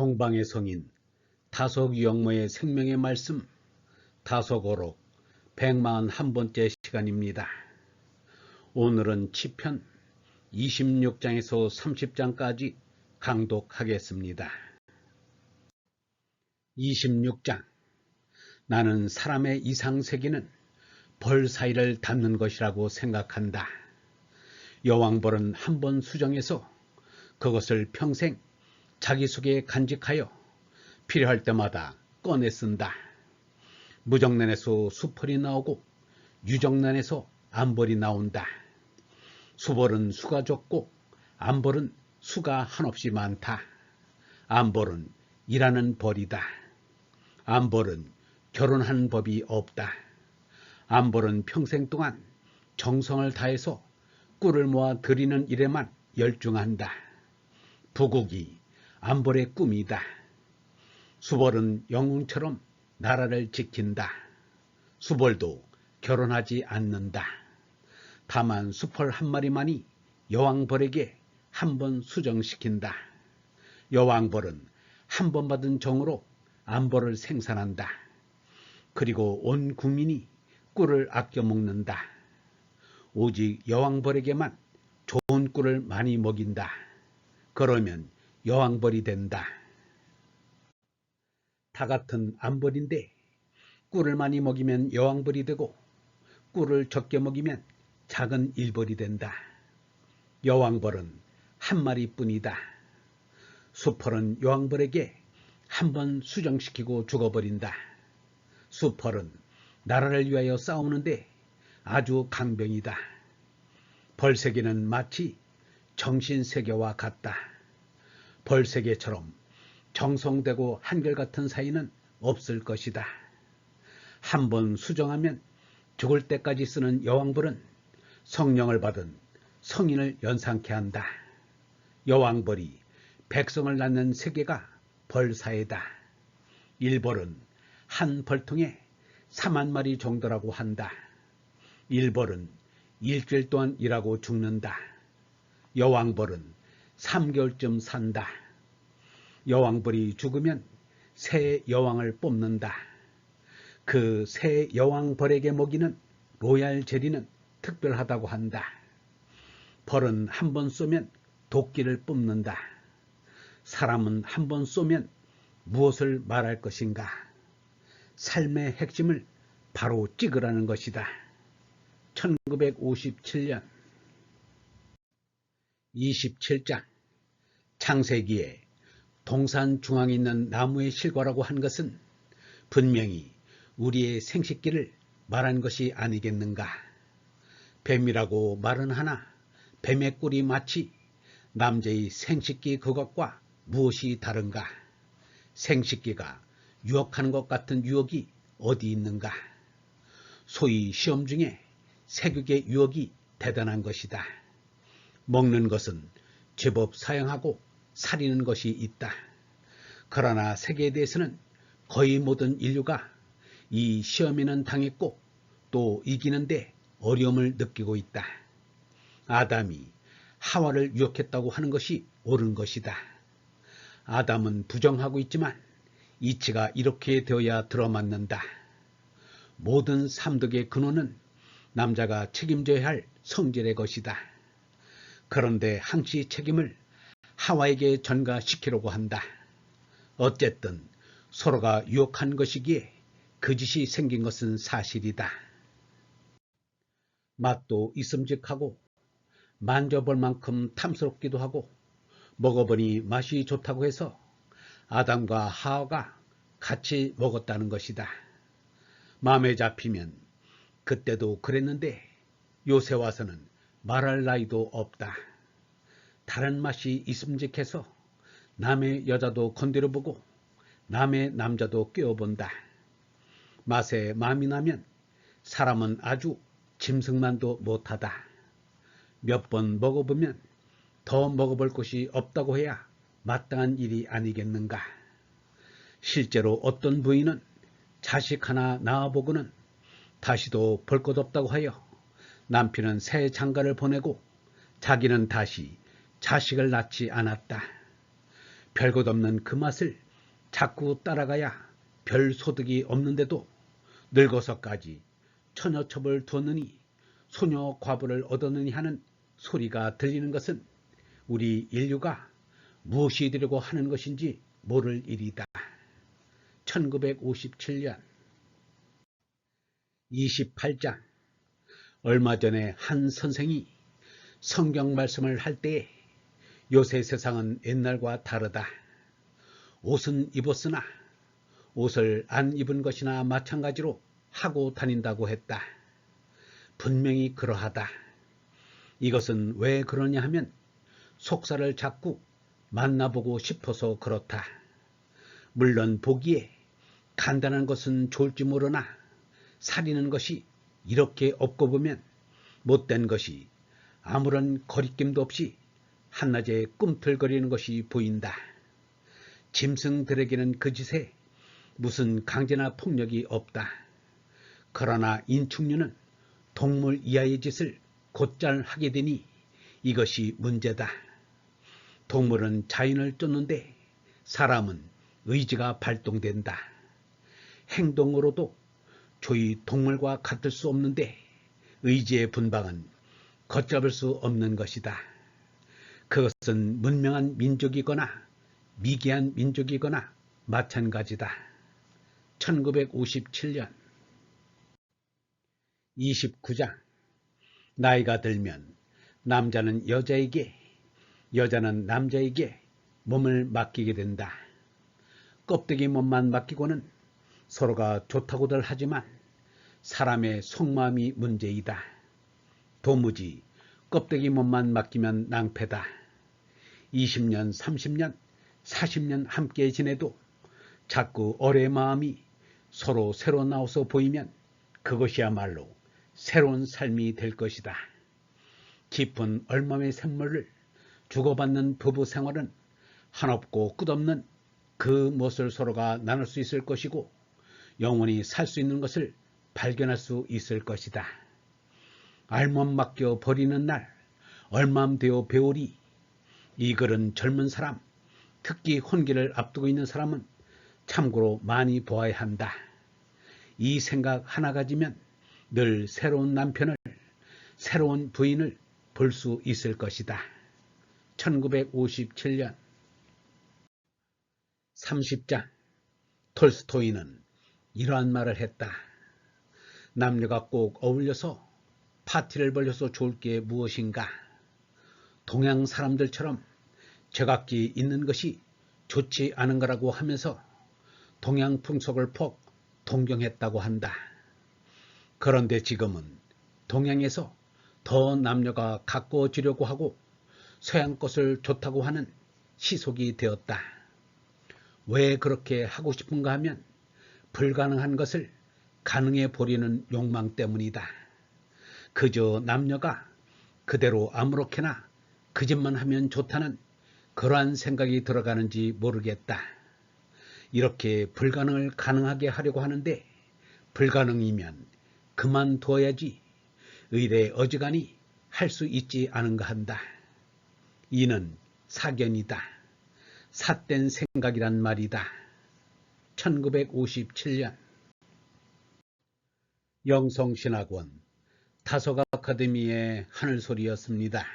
동방의 성인 다속유영모의 생명의 말씀 다속어록 141번째 시간입니다. 오늘은 시편 26장에서 30장까지 강독하겠습니다. 26장. 나는 사람의 이상세계는 벌 사이를 닫는 것이라고 생각한다. 여왕벌은 한 번 수정해서 그것을 평생 자기 속에 간직하여 필요할 때마다 꺼내 쓴다. 무정란에서 수펄이 나오고 유정란에서 암벌이 나온다. 수벌은 수가 적고 암벌은 수가 한없이 많다. 암벌은 일하는 벌이다. 암벌은 결혼하는 법이 없다. 암벌은 평생 동안 정성을 다해서 꿀을 모아 들이는 일에만 열중한다. 부국이 암벌의 꿈이다. 수벌은 영웅처럼 나라를 지킨다. 수벌도 결혼하지 않는다. 다만 수펄 한 마리만이 여왕벌에게 한 번 수정시킨다. 여왕벌은 한 번 받은 정으로 암벌을 생산한다. 그리고 온 국민이 꿀을 아껴 먹는다. 오직 여왕벌에게만 좋은 꿀을 많이 먹인다. 그러면 여왕벌이 된다. 다 같은 암벌인데 꿀을 많이 먹이면 여왕벌이 되고 꿀을 적게 먹이면 작은 일벌이 된다. 여왕벌은 한 마리뿐이다. 수펄은 여왕벌에게 한 번 수정시키고 죽어버린다. 수펄은 나라를 위하여 싸우는데 아주 강병이다. 벌세계는 마치 정신세계와 같다. 벌세계처럼 정성되고 한결같은 사이는 없을 것이다. 한 번 수정하면 죽을 때까지 쓰는 여왕벌은 성령을 받은 성인을 연상케 한다. 여왕벌이 백성을 낳는 세계가 벌사회다. 일벌은 한 벌통에 4만 마리 정도라고 한다. 일벌은 일주일 동안 일하고 죽는다. 여왕벌은 3개월쯤 산다. 여왕벌이 죽으면 새 여왕을 뽑는다. 그 새 여왕벌에게 먹이는 로얄 제리는 특별하다고 한다. 벌은 한 번 쏘면 도끼를 뽑는다. 사람은 한 번 쏘면 무엇을 말할 것인가? 삶의 핵심을 바로 찍으라는 것이다. 1957년 27장. 창세기에 동산 중앙에 있는 나무의 실과라고 한 것은 분명히 우리의 생식기를 말한 것이 아니겠는가. 뱀이라고 말은 하나 뱀의 꿀이 마치 남자의 생식기 그것과 무엇이 다른가. 생식기가 유혹하는 것 같은 유혹이 어디 있는가. 소위 시험 중에 세극의 유혹이 대단한 것이다. 먹는 것은 제법 사용하고 살리는 것이 있다. 그러나 세계에 대해서는 거의 모든 인류가 이 시험에는 당했고 또 이기는데 어려움을 느끼고 있다. 아담이 하와를 유혹했다고 하는 것이 옳은 것이다. 아담은 부정하고 있지만 이치가 이렇게 되어야 들어맞는다. 모든 삼덕의 근원은 남자가 책임져야 할 성질의 것이다. 그런데 항시 책임을 하와에게 전가시키려고 한다. 어쨌든 서로가 유혹한 것이기에 그 짓이 생긴 것은 사실이다. 맛도 있음직하고 만져볼 만큼 탐스럽기도 하고 먹어보니 맛이 좋다고 해서 아담과 하와가 같이 먹었다는 것이다. 마음에 잡히면 그때도 그랬는데 요새 와서는 말할 나이도 없다. 다른 맛이 있음직해서 남의 여자도 건드려보고 남의 남자도 꿰어본다. 맛에 마음이 나면 사람은 아주 짐승만도 못하다. 몇 번 먹어보면 더 먹어볼 곳이 없다고 해야 마땅한 일이 아니겠는가. 실제로 어떤 부인은 자식 하나 낳아보고는 다시도 볼 것 없다고 하여 남편은 새 장가를 보내고 자기는 다시 자식을 낳지 않았다. 별것 없는 그 맛을 자꾸 따라가야 별 소득이 없는데도 늙어서까지 처녀첩을 두었느니 소녀 과부를 얻었느니 하는 소리가 들리는 것은 우리 인류가 무엇이 되려고 하는 것인지 모를 일이다. 1957년 28장. 얼마 전에 한 선생이 성경 말씀을 할 때에 요새 세상은 옛날과 다르다. 옷은 입었으나 옷을 안 입은 것이나 마찬가지로 하고 다닌다고 했다. 분명히 그러하다. 이것은 왜 그러냐 하면 속살을 자꾸 만나보고 싶어서 그렇다. 물론 보기에 간단한 것은 좋을지 모르나 사리는 것이 이렇게 없고 보면 못된 것이 아무런 거리낌도 없이 한낮에 꿈틀거리는 것이 보인다. 짐승들에게는 그 짓에 무슨 강제나 폭력이 없다. 그러나 인충류는 동물 이하의 짓을 곧잘 하게 되니 이것이 문제다. 동물은 자연을 쫓는데 사람은 의지가 발동된다. 행동으로도 조이 동물과 같을 수 없는데 의지의 분방은 걷잡을 수 없는 것이다. 그것은 문명한 민족이거나 미개한 민족이거나 마찬가지다. 1957년 29장. 나이가 들면 남자는 여자에게, 여자는 남자에게 몸을 맡기게 된다. 껍데기 몸만 맡기고는 서로가 좋다고들 하지만 사람의 속마음이 문제이다. 도무지 껍데기 몸만 맡기면 낭패다. 20년, 30년, 40년 함께 지내도 자꾸 어뢰 마음이 서로 새로 나와서 보이면 그것이야말로 새로운 삶이 될 것이다. 깊은 얼마의 샘물을 주고받는 부부 생활은 한없고 끝없는 그 무엇을 서로가 나눌 수 있을 것이고 영원히 살 수 있는 것을 발견할 수 있을 것이다. 알몸 맡겨 버리는 날 얼맘 되어 배우리. 이 글은 젊은 사람, 특히 혼기를 앞두고 있는 사람은 참고로 많이 보아야 한다. 이 생각 하나 가지면 늘 새로운 남편을, 새로운 부인을 볼 수 있을 것이다. 1957년 30장. 톨스토이는 이러한 말을 했다. 남녀가 꼭 어울려서 파티를 벌려서 좋을 게 무엇인가. 동양 사람들처럼 제각기 있는 것이 좋지 않은 거라고 하면서 동양 풍속을 폭 동경했다고 한다. 그런데 지금은 동양에서 더 남녀가 가까워지려고 하고 서양 것을 좋다고 하는 시속이 되었다. 왜 그렇게 하고 싶은가 하면 불가능한 것을 가능해 보려는 욕망 때문이다. 그저 남녀가 그대로 아무렇게나 그 짓만 하면 좋다는 그러한 생각이 들어가는지 모르겠다. 이렇게 불가능을 가능하게 하려고 하는데 불가능이면 그만둬야지 의례 어지간히 할 수 있지 않은가 한다. 이는 사견이다. 삿된 생각이란 말이다. 1957년 영성신학원 다속 아카데미의 하늘소리였습니다.